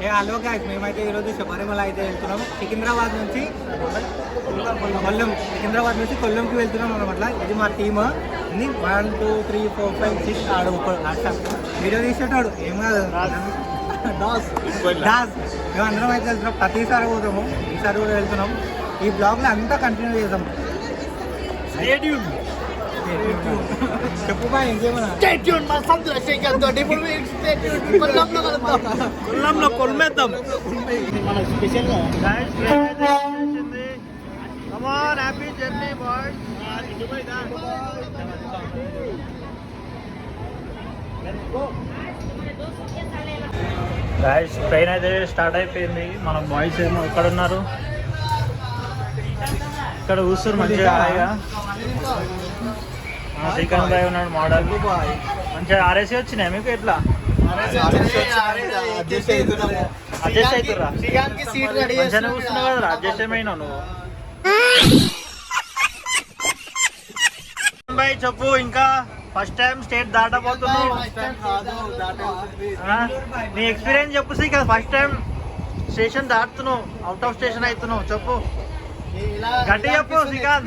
Hello guys, మేమైతే ఈరోజు శబరిమల అయితే వెళ్తున్నాం. సికింద్రాబాద్ నుంచి కొల్లంకి వెళ్తున్నాం అనమాట. ఇది మా టీమ్. 1 2 3 4 5 6 ఆడు వీడియో తీసేటాడు ఏం కాదు దాస్. మేమందరం అయితే వెళ్తున్నాం. ప్రతిసారి పోతాము, ఈసారి కూడా వెళ్తున్నాం. ఈ బ్లాగ్లో అంతా కంటిన్యూ చేద్దాం. చెప్పు బాయ్, ఇంకేమన్నా కొల్లంలో కొల్మేద్దాం. మన స్పెషల్గా happy journey boy. Guys train అయితే స్టార్ట్ అయిపోయింది. మన బాయ్స్ ఏమో ఇక్కడ ఉన్నారు, ఇక్కడ కూర్చున్నారు మంచిగా హాయిగా. శ్రీకాంత్ బాయ్ ఉన్నాడు మోడల్. మంచిగా ఆర్ఎస్సీ వచ్చినాయి మీకు. ఎట్లా అడ్జస్ట్ అవుతురా? మంచిగానే కూర్చున్నావు కదా, అడ్జస్ట్ ఏమైనావు నువ్వు? బాయ్ చెప్పు, ఇంకా ఫస్ట్ టైం స్టేట్ దాటబోతున్నావు. నీ ఎక్స్పీరియన్స్ చెప్పు శ్రీకాంత్. ఫస్ట్ టైం స్టేషన్ దాటుతున్నావు, అవుట్ ఆఫ్ స్టేషన్ అవుతున్నావు, చెప్పు గట్టి చెప్పు శ్రీకాంత్.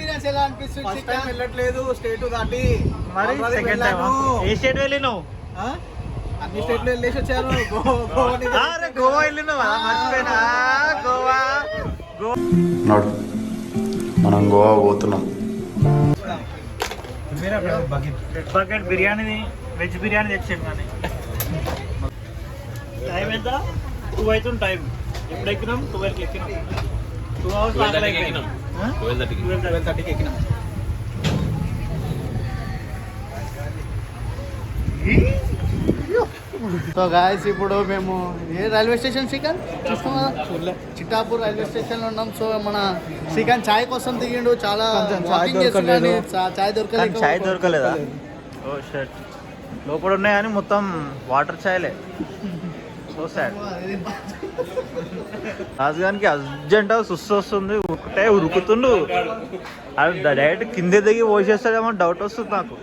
ఫస్ట్ టైం వెళ్ళట్లేదు స్టేట్ దాటి. మరి సెకండ్ టైం ఏ స్టేట్ వెళ్ళినావు? అన్ని స్టేట్లు వెళ్ళేసి వచ్చారు. గోవా వెళ్ళినావా? మర్చిపోయినా. గోవా మనం గోవా పోతున్నాం. బకెట్ బిర్యానీ, వెజ్ బిర్యానీ తెచ్చాను. కానీ టైం ఎంత? 2 అవుతుంది టైం. ఎప్పుడు ఎక్కినాం? 12కి ఎక్కినాం. 2 hours 12:30కి ఎక్కినాం. సో గాయస్ ఇప్పుడు మేము ఏ రైల్వే స్టేషన్ శ్రీకాంత్ చూస్తాం కదా, చిట్టాపూర్ రైల్వే స్టేషన్లో ఉన్నాం. సో మన శ్రీకాంత్ ఛాయ్ కోసం దిగిండు. చాలా ఛాయ్ దొరకలేదా? ఓ షర్ట్ లోపల ఉన్నాయి కానీ మొత్తం వాటర్ ఛాయ్లే. So sad. రాజుగానికి అర్జెంట్ సుస్సు వస్తుంది, ఒకటే ఉరుకుతుండు. అది డైరెక్ట్ కింద దిగి పోసేస్తాడేమో డౌట్ వస్తుంది నాకు.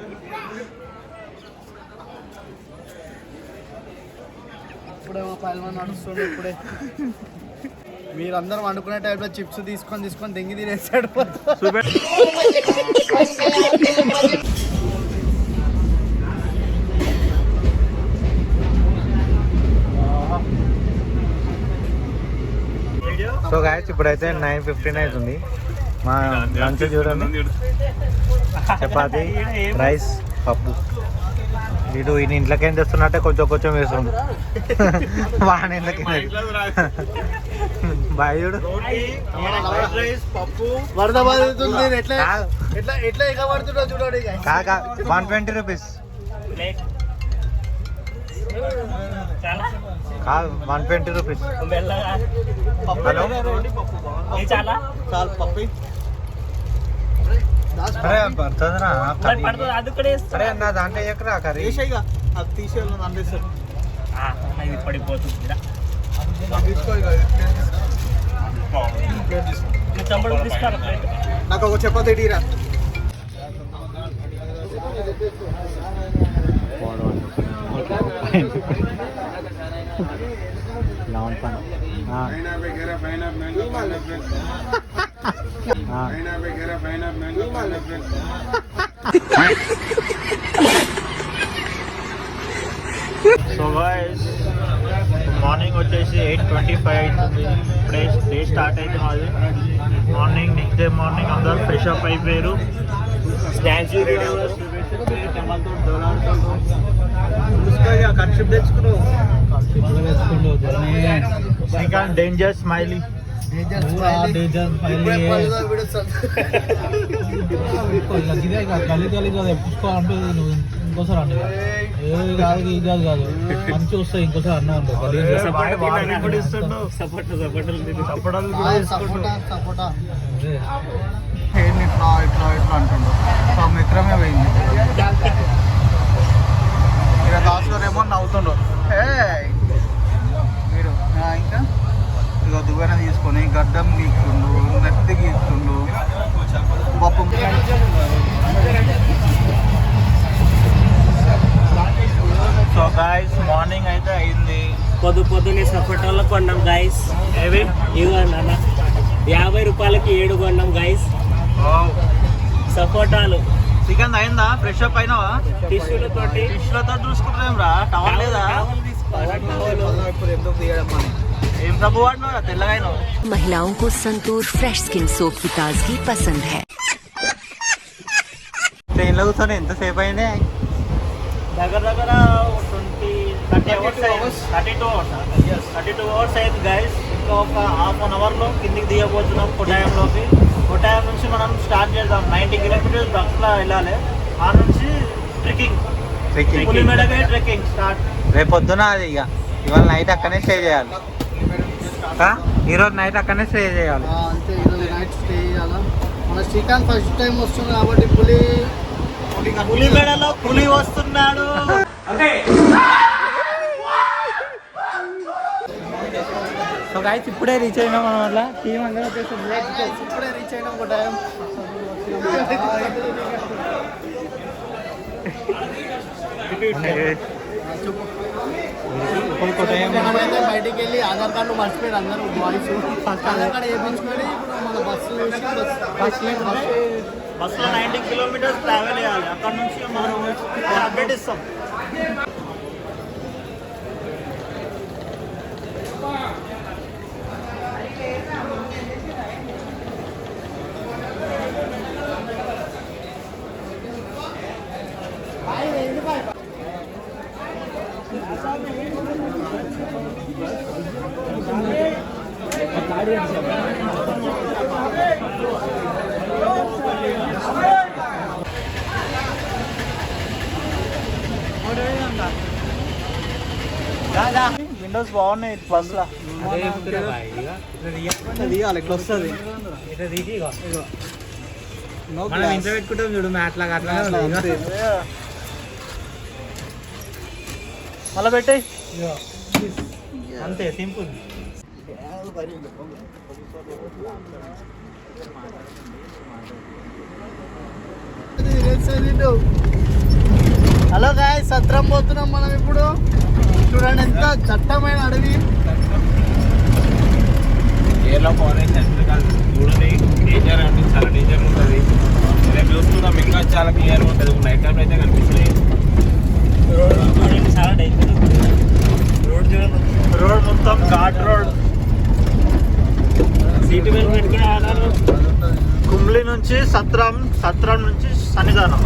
ఇప్పుడేమో పైల్వాన్ నడుస్తుండే. ఇప్పుడే మీరందరం వండుకునే టైంలో చిప్స్ తీసుకొని దెంగి తినేస్తాడు. సో గాయస్ ఇప్పుడైతే 9:15 అవుతుంది. మా లంచ్ చూడండి, చపాతి, రైస్, పప్పు. వీడు ఈయన ఇంట్లోకేం తెస్తున్నట్టే కొంచెం వేస్తుంది. వాడిని ఇంట్లోకి బాయ్ చూడు. వరద పడుతుంది. ఎట్లా ఎగబడుతుండో చూడండి. కాకా 120 రూపీస్. 120 రూపీస్. హలో అరే పడుతుందిరా. అరే అన్న దాంట్లో ఎక్కరా కర్రీ అది తీసేయాలి. దాంట్లో పడిపోతుంది. నాకు ఒక చపాతీ ఇటీరా. సో గాయ్స్ మార్నింగ్ వచ్చేసి 8:25 అవుతుంది. ఇప్పుడే డే స్టార్ట్ అవుతుంది. మార్నింగ్ నెక్స్ట్ డే మార్నింగ్ అందరూ ఫ్రెష్ అప్ అయిపోయారు. స్టాచ్యూ కన్సిప్ తెచ్చుకున్నావు. Srikanth danger smiley. ఇంకోసారి అంటే కాదు మంచి వస్తాయి. ఇంకోసారి అన్నా ఇట్లా అంటుండు. సో మిత్రమే పోయింది. ఇక దాసులో ఏమో నవ్వుతుండు. మీరు ఇంకా ఇక దువ్వెన తీసుకొని గడ్డం గీక్తుండు, నెత్తి గీక్తుండు, పప్పు. సో గాయ్స్ మార్నింగ్ అయితే అయింది. పొద్దు పొద్దున్నే సపోటాలో కొన్నాం గైస్. ఇవ్వ నాన్న 50 రూపాయలకి 7 కొన్నాం గైస్. సపోటాలు. చికెన్ అయిందా? ఫ్రెష్ అప్ అయినావా? టిష్యూలతోటి చూసుకుంటాం రా. టవల్ లేదా? ఏం సబ్బు వాడినావు? తెల్లగా అయినావు. महिलाओं को संतूर फ्रेश स्किन सोप की ताजगी पसंद है. ట్రైన్లో కూర్చొని ఎంతసేపు అయింది? దగ్గర 32 అవర్స్ అయింది గైస్. ఇంకా ఒక హాఫ్ అన్ అవర్లో కిందికి దిగబోతున్నాం కొట్టాయంలోకి. కొట్టాయం నుంచి మనం స్టార్ట్ చేద్దాం. 90 కిలోమీటర్స్ బస్సులో వెళ్ళాలి. ఆ నుంచి ట్రెక్కింగ్, పులిమేడకే ట్రెక్కింగ్ స్టార్ట్. రేపు పొద్దున అది ఇవాళ నైట్ అక్కడనే స్టే చేయాలి. ఈరోజు నైట్ అక్కడనే స్టే చేయాలి. అంతే, ఈరోజు నైట్ స్టే చేయాలా. మన శ్రీకాంత్ ఫస్ట్ టైం వస్తుంది కాబట్టి పులిమేడలో పులి వస్తున్నాడు. సో గైస్ ఇప్పుడే రీచ్ అయినాం మనం. అట్లా టీం అందరూ ఇప్పుడే రీచ్ అయినా ఒక టైం. మనమైతే బయటికి వెళ్ళి ఆధార్ కార్డు మర్చిపోయారు అందరూ బాయ్స్. ఫస్ట్ ఆధార్ కార్డు వేయించుకొని ఇప్పుడు మన బస్సు బస్సులో 90 కిలోమీటర్స్ ట్రావెల్ చేయాలి. అక్కడ నుంచి మనం అప్డేట్ ఇస్తాం. విండోస్ బాగున్నాయి బస్సులో. దిగాలి ఇట్లా వస్తుంది. మనం ఇంట్లో పెట్టుకుంటాం చూడు, మ్యాట్ లాగా అట్లా మళ్ళీ పెట్టే అంతే సింపుల్. హలో గాయ్స్, సత్రం పోతున్నాం మనం ఇప్పుడు. చూడండి ఎంత చట్టమైన అడవి. కేరళ ఫారెస్ట్ చూడండి, డేంజర్ అంటే చాలా డేంజర్ ఉంటుంది. రేపు చూస్తున్నాం ఇంకా చాలా క్లియర్ ఉంటుంది. నైట్ టైం అయితే కనిపిస్తుంది. చాలా డేంజర్. రోడ్ చూడండి, రోడ్ మొత్తం ఘాట్ రోడ్. సీటు బెల్ట్ పెట్టుకుని ఆడాలి. కుమ్లి నుంచి సత్రం నుంచి సన్నిధానం.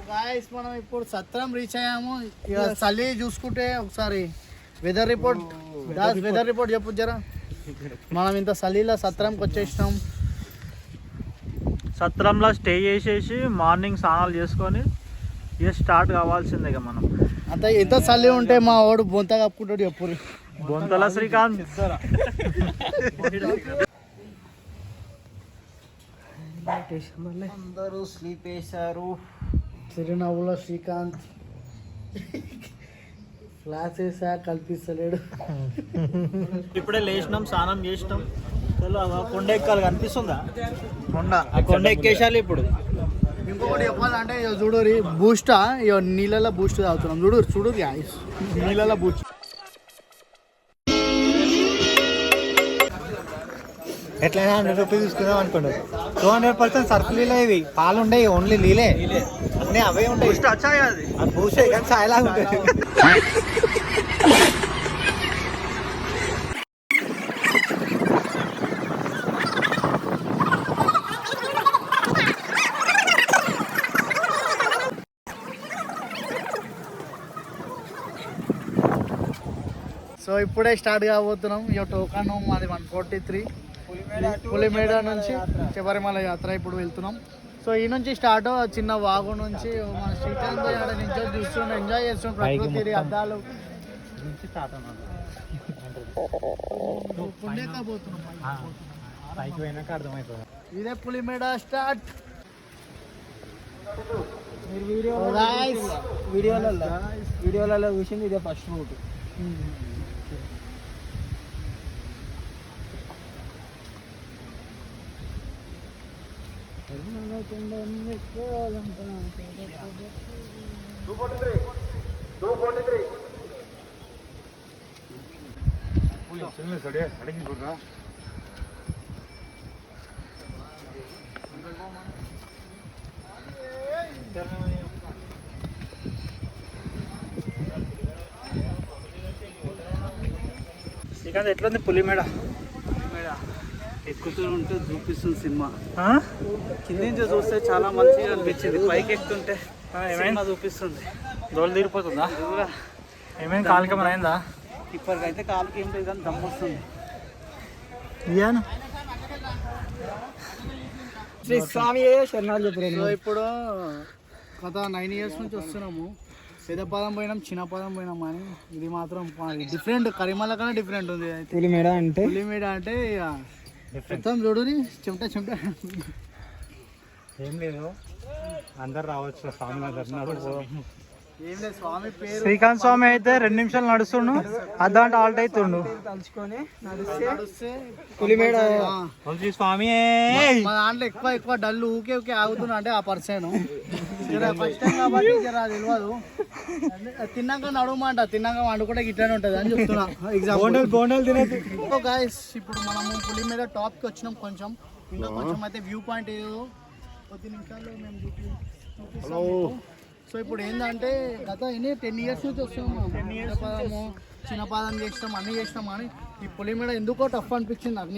గాయ్స్ మనం ఇప్పుడు సత్రం రీచ్ అయ్యాము. ఇక చలి చూసుకుంటే ఒకసారి వెదర్ రిపోర్ట్ చెప్పు జరా. మనం ఇంత చలిలో సత్రంకి వచ్చేసినాం. సత్రంలో స్టే చేసేసి మార్నింగ్ స్నానాలు చేసుకొని ఇక స్టార్ట్ కావాల్సిందే ఇక మనం. అంత ఎంత చలి ఉంటే మా వాడు బొంత కప్పుకుంటాడు ఎప్పుడు. బొంతల శ్రీకాంత్. అందరూ స్లీప్ వేశారు. చిరునవ్వులో శ్రీకాంత్ ఫ్లాష్ వేసా కల్పిస్తలేడు. ఇప్పుడే లేచినాం, స్నానం చేసినాం. కొండ ఎక్కాలి, కనిపిస్తుందా కొండ? కొండ ఎక్కేసాలి ఇప్పుడు. ఇంకొకటి చెప్పాలంటే ఇక చూడు బూస్టా, ఇక నీళ్ళలో బూస్ట్ తాగుతున్నాం. చూడు నీళ్ళలో బూస్ట్. ఎట్లయినా 100 రూపీస్ తీసుకుందాం అనుకుంటారు. 200% సర్ఫ్ లీలే ఇవి. పాలు ఉండయి, ఓన్లీ లీలే అన్నీ అవే ఉంటాయి. అది బూస్ట్ కానీ చాయలా ఉంటుంది. సో ఇప్పుడే స్టార్ట్ కాబోతున్నాం. ఇక టోకన్ మాది 143. పులిమేడ నుంచి శబరిమల యాత్ర ఇప్పుడు వెళ్తున్నాం. సో ఈ నుంచి స్టార్ట్ చిన్న వాగు నుంచి మన శ్రీకాంత్ నుంచి చూస్తుండే ఎంజాయ్ చేస్తున్నాం. ప్రకృతి అద్దాలు ఇదే పులిమేడ స్టార్ట్. వీడియోలలో చూసింది ఇదే ఫస్ట్ రూట్. శ్రీకాంత్ ఎట్లుంది పులిమేడ? ఎక్కుతూ ఉంటే చూపిస్తుంది సినిమా. కింద నుంచి చూస్తే చాలా మంచిగా అనిపించింది, పైకి ఎక్కుతుంటే సినిమా చూపిస్తుంది. దోలు తీరిపోతుందా? ఏమైంది? కాలుకి ఏమైనా అయిందా? ఇప్పటికైతే కాలుకి ఏం లేదు కానీ దమ్ము వస్తుంది. ఇయ్యాను సో ఇప్పుడు గత 9 years నుంచి వస్తున్నాము. పెద్ద పదం పోయినాం, చిన్న పదం పోయినాం, అని ఇది మాత్రం డిఫరెంట్, కరిమల కన్నా డిఫరెంట్ ఉంది. పులిమేడ అంటే ఇక మొత్తం చూడుని చెమట ఏం లేదు, అందరు రావచ్చు. స్వామి ఏం లేదు, స్వామి పేరు శ్రీకాంత్ స్వామి అయితే 2 నిమిషాలు నడుస్తుండు, అర్ధగంట ఆల్ట్ అవుతుండు. తలుచుకొని నడిస్తే పులిమేడ స్వామి. మా దాంట్లో ఎక్కువ డల్ ఊకే ఆగుతున్నా అంటే ఆ పర్సన్ ఫస్ట్ టైం కాబట్టి జర తెలియదు. తిన్నాక నడవమంట, తిన్నాక వండుకుంటే ఇట్లానే ఉంటుంది అని చెప్తున్నా. బోండాలు తినేది. గాయస్ ఇప్పుడు మనము పులి మీద టాప్కి వచ్చినాం. కొంచెం ఇంకా కొంచెం అయితే వ్యూ పాయింట్ ఏదో కొద్ది నిమిషాల్లో మేము చూపిస్తాము. సో ఇప్పుడు ఏంటంటే గత 10 years నుంచి వస్తున్నాము. పెద్ద పదము, చిన్న పాదం చేసినాం, అన్ని చేసినాం. కానీ ఈ పులిమేడ ఎందుకో టఫ్ అనిపించింది నాకు.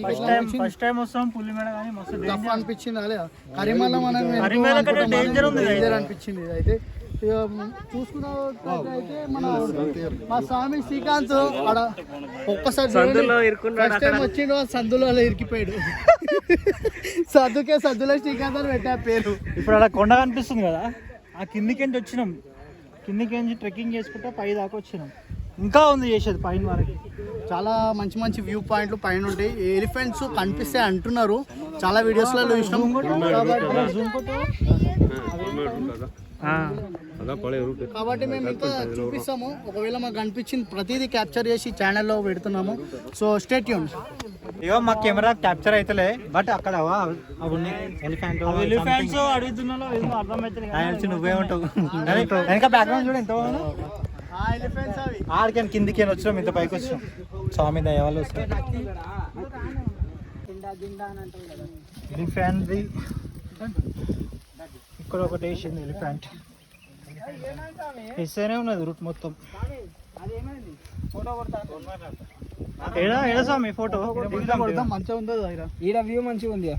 ఫస్ట్ టైం వస్తాం పులిమేడ, కానీ మస్తు టఫ్ అనిపించింది. అదే కరిమల మనం డేంజర్ అనిపించింది. అయితే చూసుకున్నట్లయితే మా స్వామి శ్రీకాంత్ అక్కడ ఒక్కసారి ఫస్ట్ టైం వచ్చిండు, సందులో ఇరికిపోయాడు. సద్దులో శ్రీకాంత్ అని పెట్టా పేరు. ఇప్పుడు అక్కడ కొండ కనిపిస్తుంది కదా, ఆ కిందికి వచ్చినాం. కిందికి ట్రెక్కింగ్ చేసుకుంటే పై దాకా వచ్చినాం. ఇంకా ఉంది చేసేది పైన వరకు. చాలా మంచి మంచి వ్యూ పాయింట్లు పైన ఉంటాయి. ఎలిఫెంట్స్ కనిపిస్తాయి అంటున్నారు, చాలా వీడియోస్లలో చూసినాం. కాబట్టి మేము ఇంకా చూపిస్తాము. ఒకవేళ మాకు కనిపించింది ప్రతిదీ క్యాప్చర్ చేసి ఛానల్లో పెడుతున్నాము. So stay tune. ఇగో మా కెమెరా క్యాప్చర్ అయితలే, బట్ అక్కడ ఎలిఫెంట్స్ అడుగుతున్నా నువ్వే ఉంటావు. ఇంకా బ్యాక్గ్రౌండ్ చూడు ఎంత ఆడికి కిందికి వచ్చినాం, ఇంత పైకి వచ్చినాం. స్వామి దయ వల్ల వస్తాం. ఎలిఫెంట్ ఇక్కడ ఒకటి వేసింది, ఎలిఫెంట్ వేస్తేనే ఉన్నది రూట్ మొత్తం. ఏడా స్వామి ఫోటో మంచిగా ఉంది, ఈడ వ్యూ మంచిగా ఉంది.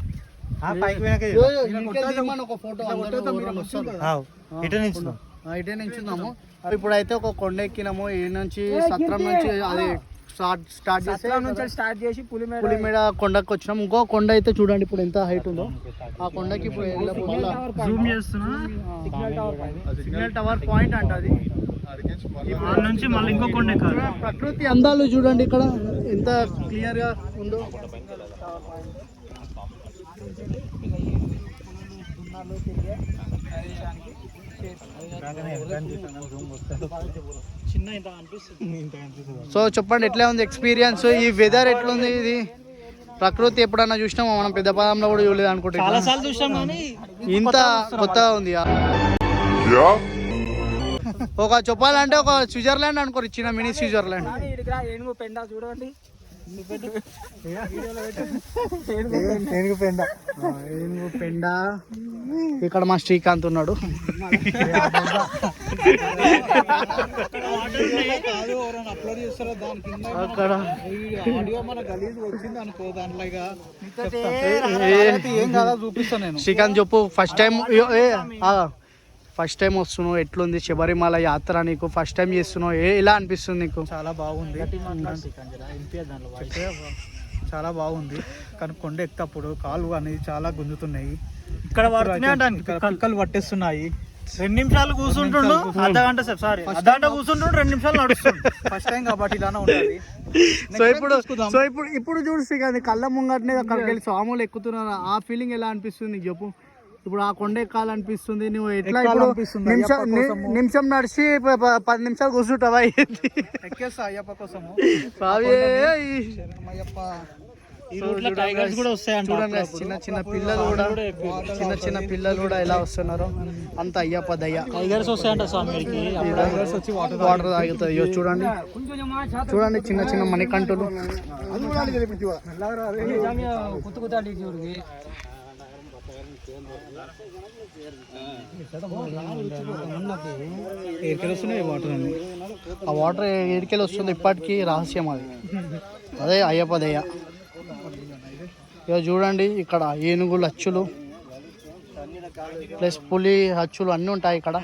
ఇటే నుంచున్నాము. ఇప్పుడైతే ఒక కొండ ఎక్కినాము. ఈ నుంచి సత్రం నుంచి అది స్టార్ట్ చేసి పులిమేడ కొండకి వచ్చినాం. ఇంకో కొండ అయితే చూడండి ఇప్పుడు ఎంత హైట్ ఉందో. ఆ కొండకి ఇప్పుడు జూమ్ చేస్తున్నా, సిగ్నల్ టవర్ పాయింట్ అంట అది. నుంచి మళ్ళీ ఇంకో కొండ ఎక్కాలి. ప్రకృతి అందాలు చూడండి ఇక్కడ ఎంత క్లియర్ గా ఉందో. సో చెప్పండి ఎట్లా ఉంది ఎక్స్పీరియన్స్, ఈ వెదర్ ఎట్లుంది, ఇది ప్రకృతి ఎప్పుడన్నా చూసినామా మనం? పెద్ద పదంలో కూడా చూడలేదు అనుకుంటా, చాలా సార్లు చూసాం కానీ ఇంత కొత్తగా ఉంది. ఒక చెప్పాలంటే ఒక స్విట్జర్లాండ్ అనుకోరు, చిన్న మినీ స్విట్జర్లాండ్. చూడండి పెండ. ఇక్కడ మా శ్రీకాంత్ ఉన్నాడు. అక్కడ చూపిస్తాను నేను. శ్రీకాంత్ చెప్పు, ఫస్ట్ టైం వస్తున్నావు, ఎట్లుంది శబరిమల యాత్ర? నీకు ఫస్ట్ టైం చేస్తున్నావు, ఎలా అనిపిస్తుంది నీకు? చాలా బాగుంది, చాలా బాగుంది. కానీ కొండ ఎక్కినప్పుడు కాళ్ళు అనేది చాలా గుంజుతున్నాయి. ఇక్కడ పిక్కలు పట్టేస్తున్నాయి. 2 నిమిషాలు కూర్చుంటుండు, అర్ధగంట కూర్చుంటుండు, 2 నిమిషాలు నడుస్తుంది. ఫస్ట్ టైం కాబట్టి ఇలానే ఉంటుంది. ఇప్పుడు చూడు శ్రీకాంత్, కళ్ళ ముంగట్నే అక్కడికి వెళ్ళి స్వాములు ఎక్కుతున్నారు. ఆ ఫీలింగ్ ఎలా అనిపిస్తుంది నీకు చెప్పు? ఇప్పుడు ఆ కొండ ఎక్కాలనిపిస్తుంది. నువ్వు ఎట్లా నిమిషం నడిచి 10 నిమిషాలు కూర్చుంటావా? ఎక్కేస్తా అయ్యప్ప కోసము. అయ్యప్ప టైగర్స్ కూడా వస్తాయంట. చూడండి guys, చిన్న పిల్లలు కూడా ఎలా వస్తున్నారో అంత అయ్యప్ప దయ్య. టైగర్స్ వస్తాయంట స్వామికి. వాటర్ తాగుతాయి. ఇయ్యో చూడండి చిన్న మణికంఠులు. వస్తున్నాయి వాటర్ అన్ని. ఆ వాటర్ ఏడికెళ్ళి వస్తుంది ఇప్పటికీ రహస్యం అది. అదే అయ్యప్ప దయ్య. ఇక చూడండి ఇక్కడ ఏనుగులు అచ్చులు ప్లస్ పులి అచ్చులు అన్నీ ఉంటాయి ఇక్కడ.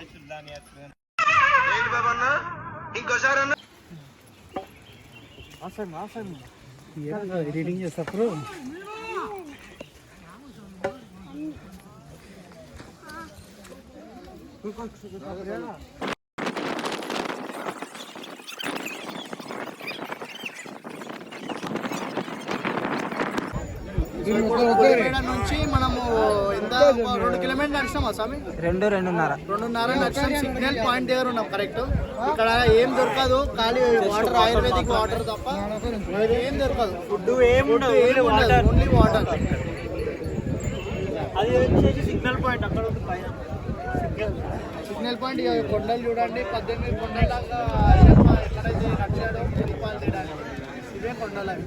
రీడింగ్ చేస్తారు. ఇక్కడ నుంచి మనము ఎంత 2 కిలోమీటర్లు నడిచినామా స్వామి? 2.5 నడిచాం. సిగ్నల్ పాయింట్ దగ్గర ఉన్నాం కరెక్ట్. ఇక్కడ ఏం దొరకదు, ఖాళీ వాటర్, ఆయుర్వేదిక్ వాటర్ తప్ప ఏం దొరకదు. ఫుడ్ ఏం ఉండదు, ఓన్లీ వాటర్. అది వచ్చేసి సిగ్నల్ పాయింట్ అక్కడ ఉంది పైన. Signal point. కొండలు చూడండి, 18 కొండలాగా ఎక్కడైతే నడిచాడో పులిపాలు తీయడానికి ఇదే కొండలు అవి.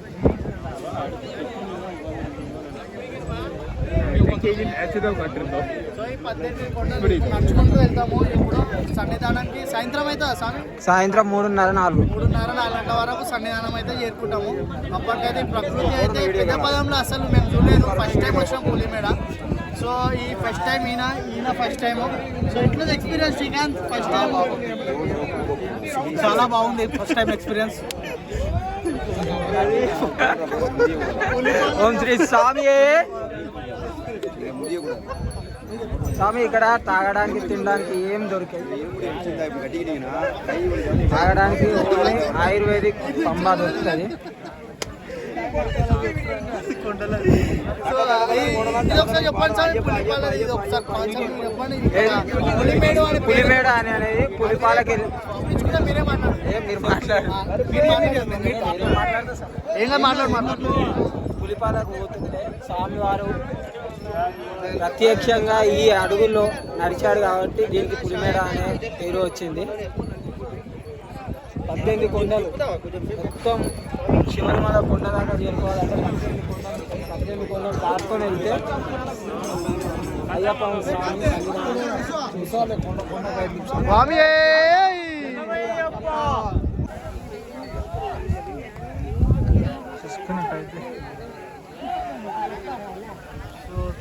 సో ఈ 18 కొండలు నడుచుకుంటూ వెళ్తాము. ఇప్పుడు సన్నిధానానికి సాయంత్రం అవుతుందా స్వామి? సాయంత్రం 3:30-4 గంటల వరకు సన్నిధానం అయితే చేరుకుంటాము. అప్పటికైతే ప్రకృతి అయితే పెద్ద పదంలో అసలు మేము చూడలేదు. ఫస్ట్ టైం వచ్చాం పులిమేడ. సో ఈ ఫస్ట్ టైం ఈయన ఫస్ట్ టైం. సో ఇట్లా ఎక్స్పీరియన్స్ శ్రీకాంత్ ఫస్ట్ టైం. చాలా బాగుంది ఫస్ట్ టైం ఎక్స్పీరియన్స్. ఓం శ్రీ స్వామి. స్వామి ఇక్కడ తాగడానికి తినడానికి ఏం దొరికాయి? తాగడానికి ఓన్లీ ఆయుర్వేదిక్ పంబా దొరుకుతుంది. పులిమేడ అనేది పులిపాలకి మీరు మాట్లాడు. పులిపాలకు పోతుంది. స్వామివారు ప్రత్యక్షంగా ఈ అడుగుల్లో నడిచాడు కాబట్టి దీనికి పులిమేడ అనే పేరు వచ్చింది. 18 కొండలు మొత్తం శివరిమల కొండ దాకా చేరుకోవాలంటే 18 కొండలు దాటుకొని వెళ్తే అయ్యప్ప స్వామి చూసాలి. కొండ స్వామి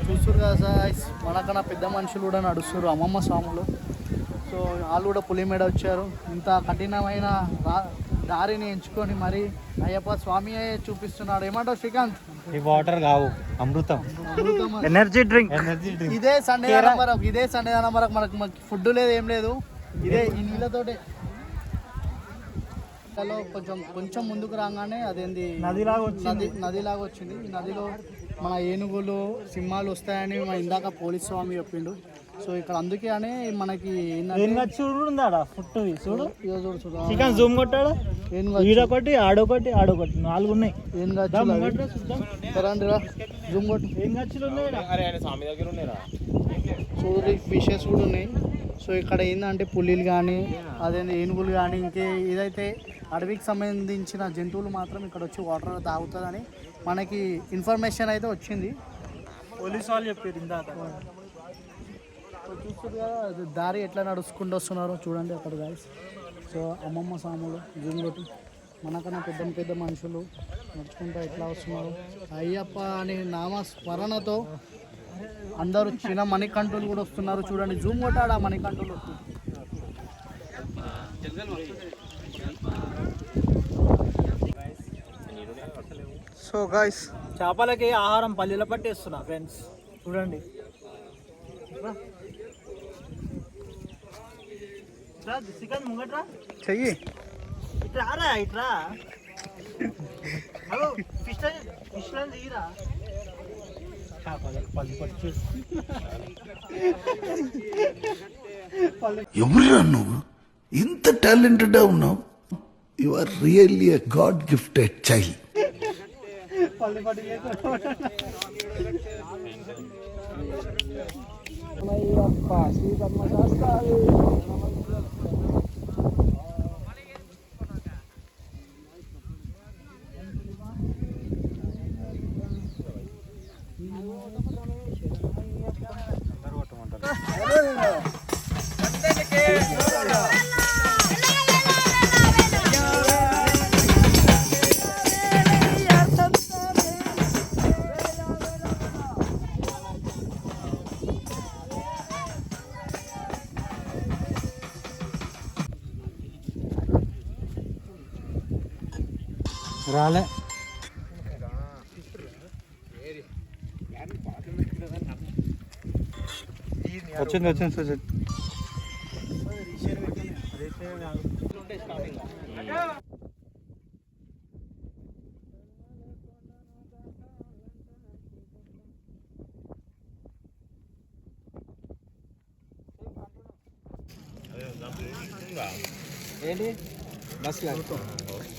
చూస్తురు కదా సార్, మనకన్నా పెద్ద మనుషులు కూడా నడుస్తారు, అమ్మమ్మ స్వాములు. సో వాళ్ళు కూడా పులిమేడ వచ్చారు. ఇంత కఠినమైన దారిని ఎంచుకొని మరి అయ్యప్ప స్వామి చూపిస్తున్నాడు. ఏమంటావు శ్రీకాంత్? ఈ వాటర్ కావు, అమృతం, ఎనర్జీ డ్రింక్. ఇదే సన్నిధానం వరకు మనకు ఫుడ్ లేదు, ఏం లేదు. ఇదే ఈ నీళ్ళతోటే. కొంచెం ముందుకు రాగానే అదేంది నదిలాగా వచ్చింది. ఈ నదిలో మన ఏనుగులు, సింహాలు వస్తాయని ఇందాక పోలీస్ స్వామి చెప్పిండు. సో ఇక్కడ అందుకే అని మనకి చూడు జూమ్ కొట్టాడు. ఈడొకటి ఆడొకటి 4 ఉన్నాయి. ఏం జూమ్ కొట్టు. ఏం గచ్చులు ఉన్నాయి చూడు, ఫిషెస్ కూడా ఉన్నాయి. సో ఇక్కడ ఏంటంటే పులిలు కానీ అదేంటి ఏనుగులు కానీ ఇంకే ఏదైతే అడవికి సంబంధించిన జంతువులు మాత్రం ఇక్కడ వచ్చి వాటర్ తాగుతుందని మనకి ఇన్ఫర్మేషన్ అయితే వచ్చింది. పోలీసు వాళ్ళు చెప్పారు ఇందాక. చూస్తారు కదా దారి ఎట్లా నడుచుకుంటూ వస్తున్నారో చూడండి అక్కడ గాయస్. సో అమ్మమ్మ స్వాములు జుంగొట్టు మనకన్నా పెద్ద మనుషులు నడుచుకుంటూ ఎట్లా వస్తున్నారు. అయ్యప్ప అనే నామస్మరణతో అందరూ చిన్న మణికంఠులు కూడా వస్తున్నారు. చూడండి జూమ్ కొట్టాడు ఆ మణికంఠులు. సో గాయస్ చేపలకి ఆహారం పల్లెల పట్టేస్తున్నా ఫ్రెండ్స్, చూడండి. ముంగట్రా చెయ్యి ఇట్రా ఇట్రా. ఫిష్ తీరా. ఎవరురా నువ్వు? ఇంత టాలెంటెడ్ ఉన్నావు. You are really a god gifted child. పల్లి పట్టి రాలే వచ్చింది సుజిత్ ఏంటి బస్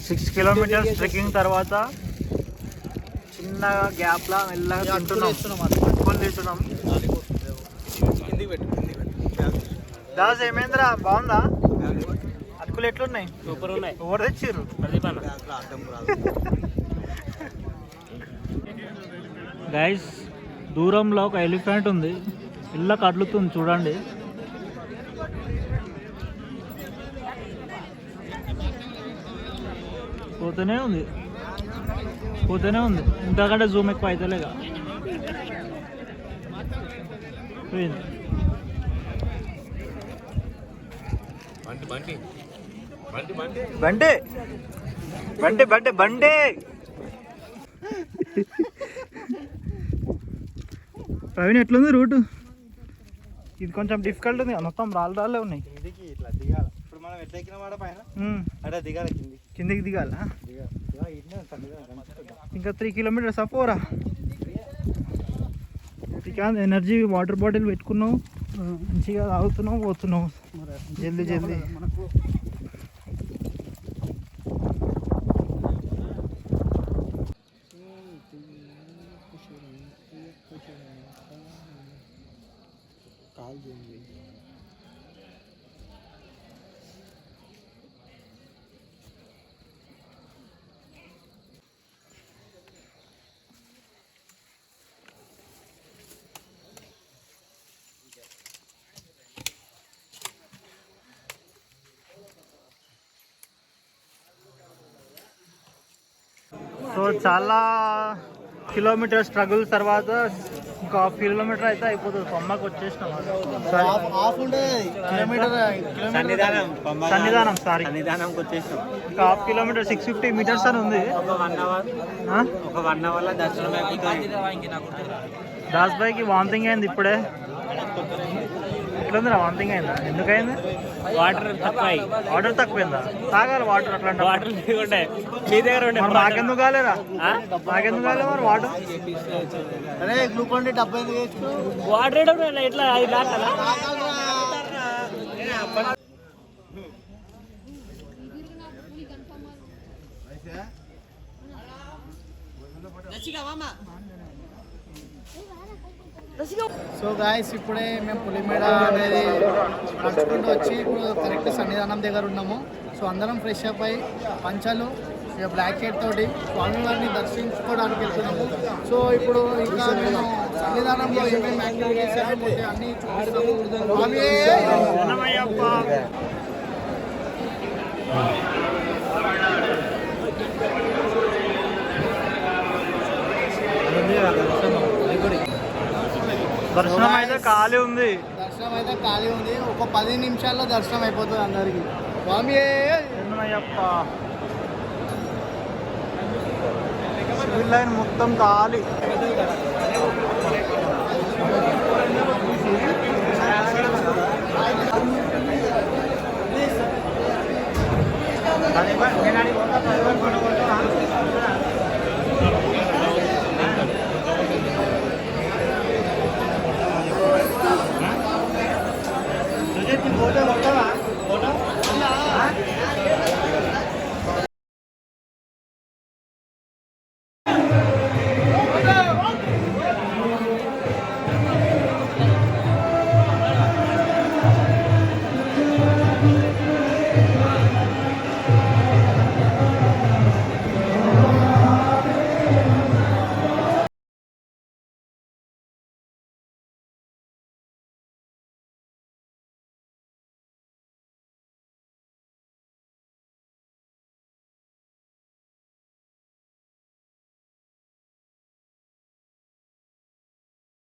6 కిలోమీటర్స్ ట్రెక్కింగ్ తర్వాత చిన్న గ్యాప్ లా మెల్లగా తింటున్నాం. దాస్ ఏమేంద్రా బాగుందా? అటుకులు ఎట్లున్నాయి? సూపర్ ఉన్నాయి. ఎవరు తెచ్చిర్రు? గైస్ దూరంలో ఒక ఎలిఫెంట్ ఉంది, ఇళ్ళ కదులుతుంది చూడండి. పోతూనే ఉంది ఇంతకంటే జూమ్ ఎక్కువ అవుతలేగా. బండి ప్రవీణ్ ఎట్లుంది రూటు? ఇది కొంచెం డిఫికల్ట్ ఉంది, మొత్తం రాళ్ళే ఉన్నాయి. కిందికి ఇట్లా దిగాల. ఇప్పుడు మనం ఎట్లా ఎక్కిన మాట పైన అట్లా దిగాల. కిందికి దిగాల. ఇంకా 3 కిలోమీటర్స్ పోరా. ఎనర్జీ వాటర్ బాటిల్ పెట్టుకున్నావు, మంచిగా తాగుతున్నావు, పోతున్నావు జల్దీ. సో చాలా కిలోమీటర్ స్ట్రగుల్ తర్వాత ఇంకా 1/2 కిలోమీటర్ అయితే అయిపోతుంది. కొమ్మకి వచ్చేసినాం. సన్నిధానం సన్నిధానంకి వచ్చేసినాం. ఇంకా 1/2 కిలోమీటర్ 650 మీటర్స్ అని ఉంది. ఒక 1 అవర్ లో దర్శనం అయిపోతుంది. దాస్ భాయ్కి వామిటింగ్ అయింది ఇప్పుడే. ఎట్లుందిరా? వామిటింగ్ అయిందా? ఎందుకైంది? వాటర్ తక్కువైందా? తాగాలి వాటర్. అట్లాంటి వాటర్ మీ దగ్గర ఉండే నాకెందుకు కాలేరా? నాకెందుకు కాలే మరి వాటర్? అరే గ్లూకోన్ డి డబ్బా వాటర్ ఎట్లా సో గాయస్ ఇప్పుడే మేము పులిమేడ అనేది నడుచుకుంటూ వచ్చి ఇప్పుడు కరెక్ట్ సన్నిధానం దగ్గర ఉన్నాము. సో అందరం ఫ్రెష్ అప్ అయ్యి పంచలు బ్లాక్ హెడ్ తోటి స్వామివారిని దర్శించుకోవడానికి వెళ్తున్నాము. సో ఇప్పుడు ఇంకా మేము సన్నిధానంలో ఏమేమి యాక్టివిటీస్ అన్నీ చూపిస్తాము. దర్శనం అయితే ఖాళీ ఉంది. ఒక 10 నిమిషాల్లో దర్శనం అయిపోతుంది అందరికి. స్వామి సివిల్ లైన్ మొత్తం ఖాళీ. నేను